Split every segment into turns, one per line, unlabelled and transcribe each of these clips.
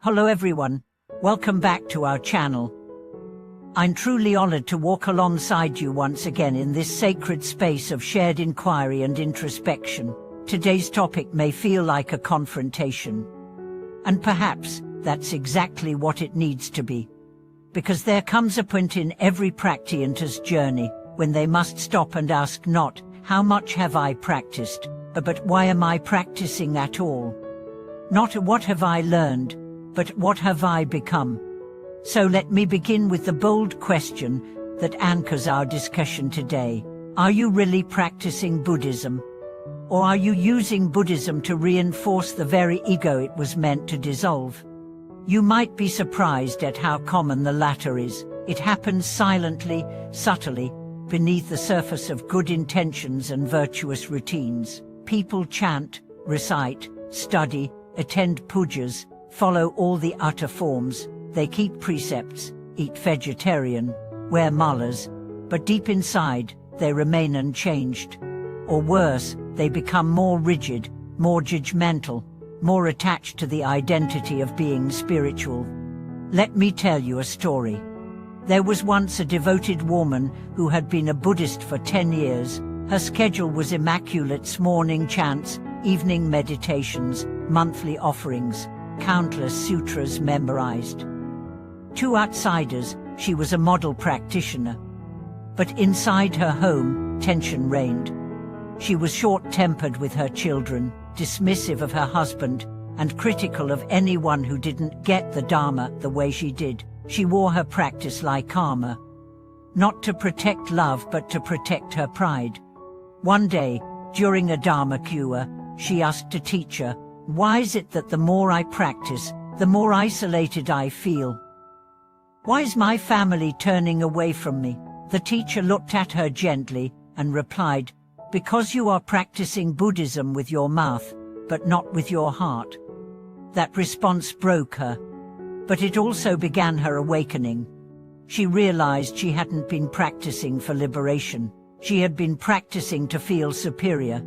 Hello everyone, welcome back to our channel. I'm truly honored to walk alongside you once again in this sacred space of shared inquiry and introspection. Today's topic may feel like a confrontation. And perhaps that's exactly what it needs to be. Because there comes a point in every practitioner's journey when they must stop and ask not, how much have I practiced, but why am I practicing at all? Not what have I learned, but what have I become? So let me begin with the bold question that anchors our discussion today. Are you really practicing Buddhism? Or are you using Buddhism to reinforce the very ego it was meant to dissolve? You might be surprised at how common the latter is. It happens silently, subtly, beneath the surface of good intentions and virtuous routines. People chant, recite, study, attend pujas, follow all the utter forms, they keep precepts, eat vegetarian, wear malas, but deep inside, they remain unchanged. Or worse, they become more rigid, more judgmental, more attached to the identity of being spiritual. Let me tell you a story. There was once a devoted woman who had been a Buddhist for 10 years. Her schedule was immaculate: morning chants, evening meditations, monthly offerings, countless sutras memorized. To outsiders, she was a model practitioner. But inside her home, tension reigned. She was short-tempered with her children, dismissive of her husband, and critical of anyone who didn't get the Dharma the way she did. She wore her practice like armor, not to protect love but to protect her pride. One day, during a Dharma cure, she asked a teacher, "Why is it that the more I practice, the more isolated I feel? Why is my family turning away from me?" The teacher looked at her gently and replied, "Because you are practicing Buddhism with your mouth, but not with your heart." That response broke her, but it also began her awakening. She realized she hadn't been practicing for liberation. She had been practicing to feel superior.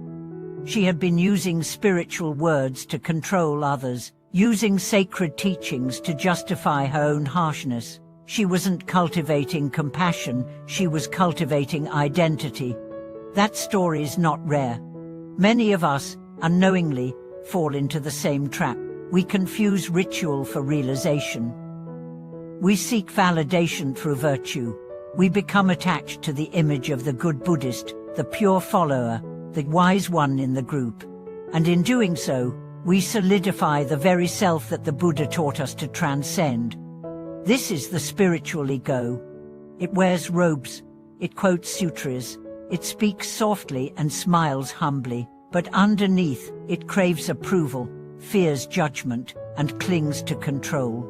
She had been using spiritual words to control others, using sacred teachings to justify her own harshness. She wasn't cultivating compassion, she was cultivating identity. That story is not rare. Many of us, unknowingly, fall into the same trap. We confuse ritual for realization. We seek validation through virtue. We become attached to the image of the good Buddhist, the pure follower, the wise one in the group. And in doing so, we solidify the very self that the Buddha taught us to transcend. This is the spiritual ego. It wears robes, it quotes sutras, it speaks softly and smiles humbly, but underneath, it craves approval, fears judgment, and clings to control.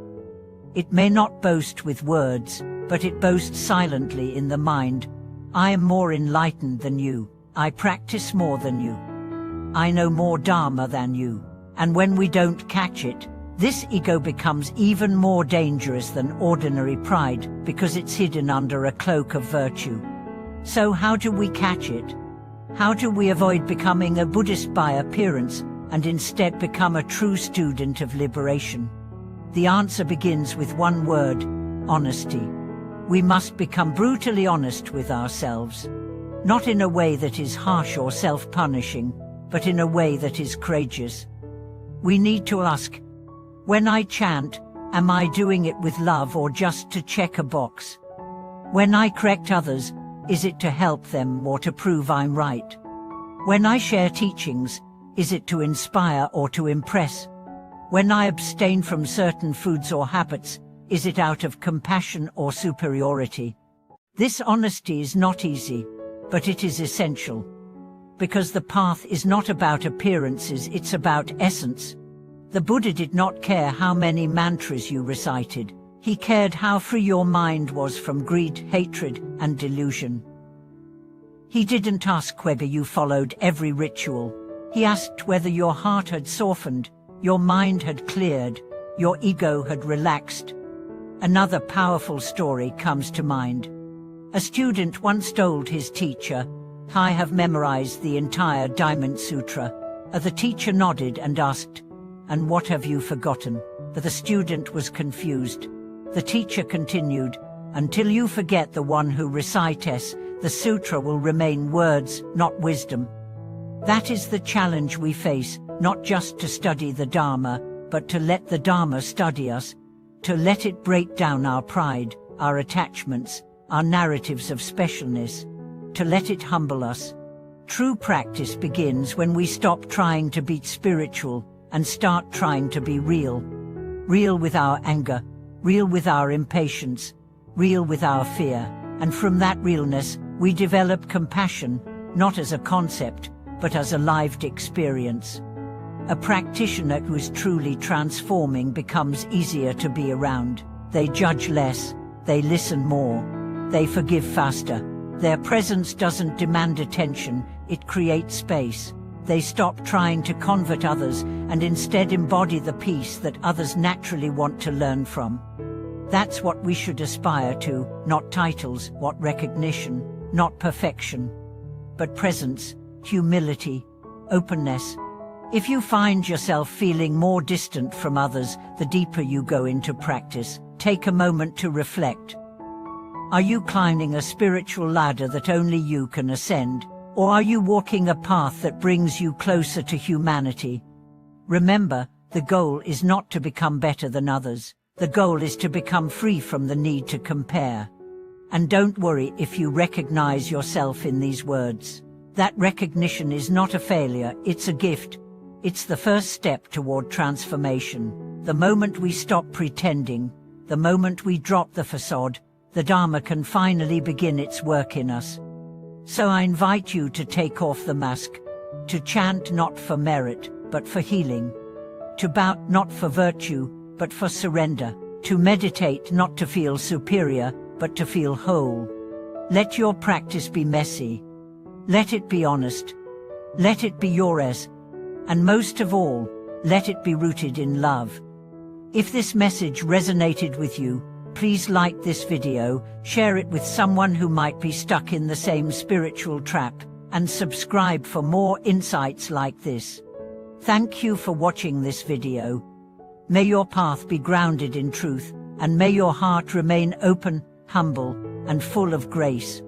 It may not boast with words, but it boasts silently in the mind. "I am more enlightened than you. I practice more than you. I know more Dharma than you." And when we don't catch it, this ego becomes even more dangerous than ordinary pride because it's hidden under a cloak of virtue. So how do we catch it? How do we avoid becoming a Buddhist by appearance and instead become a true student of liberation? The answer begins with one word: honesty. We must become brutally honest with ourselves. Not in a way that is harsh or self-punishing, but in a way that is courageous. We need to ask, when I chant, am I doing it with love or just to check a box? When I correct others, is it to help them or to prove I'm right? When I share teachings, is it to inspire or to impress? When I abstain from certain foods or habits, is it out of compassion or superiority? This honesty is not easy, but it is essential. Because the path is not about appearances, it's about essence. The Buddha did not care how many mantras you recited. He cared how free your mind was from greed, hatred, and delusion. He didn't ask whether you followed every ritual. He asked whether your heart had softened, your mind had cleared, your ego had relaxed. Another powerful story comes to mind. A student once told his teacher, "I have memorized the entire Diamond Sutra." The teacher nodded and asked, "And what have you forgotten?" but the student was confused. The teacher continued, "Until you forget the one who recites, the sutra will remain words, not wisdom." That is the challenge we face, not just to study the Dharma, but to let the Dharma study us, to let it break down our pride, our attachments, our narratives of specialness, to let it humble us. True practice begins when we stop trying to be spiritual and start trying to be real. Real with our anger, real with our impatience, real with our fear, and from that realness, we develop compassion, not as a concept, but as a lived experience. A practitioner who is truly transforming becomes easier to be around. They judge less, they listen more, they forgive faster. Their presence doesn't demand attention, it creates space. They stop trying to convert others and instead embody the peace that others naturally want to learn from. That's what we should aspire to, not titles, not recognition, not perfection, but presence, humility, openness. If you find yourself feeling more distant from others the deeper you go into practice, take a moment to reflect. Are you climbing a spiritual ladder that only you can ascend, or are you walking a path that brings you closer to humanity? Remember, the goal is not to become better than others. The goal is to become free from the need to compare. And don't worry if you recognize yourself in these words. That recognition is not a failure, it's a gift. It's the first step toward transformation. The moment we stop pretending, the moment we drop the facade, the Dharma can finally begin its work in us. So I invite you to take off the mask, to chant not for merit, but for healing, to bow not for virtue, but for surrender, to meditate not to feel superior, but to feel whole. Let your practice be messy. Let it be honest. Let it be yours. And most of all, let it be rooted in love. If this message resonated with you, please like this video, share it with someone who might be stuck in the same spiritual trap, and subscribe for more insights like this. Thank you for watching this video. May your path be grounded in truth, and may your heart remain open, humble, and full of grace.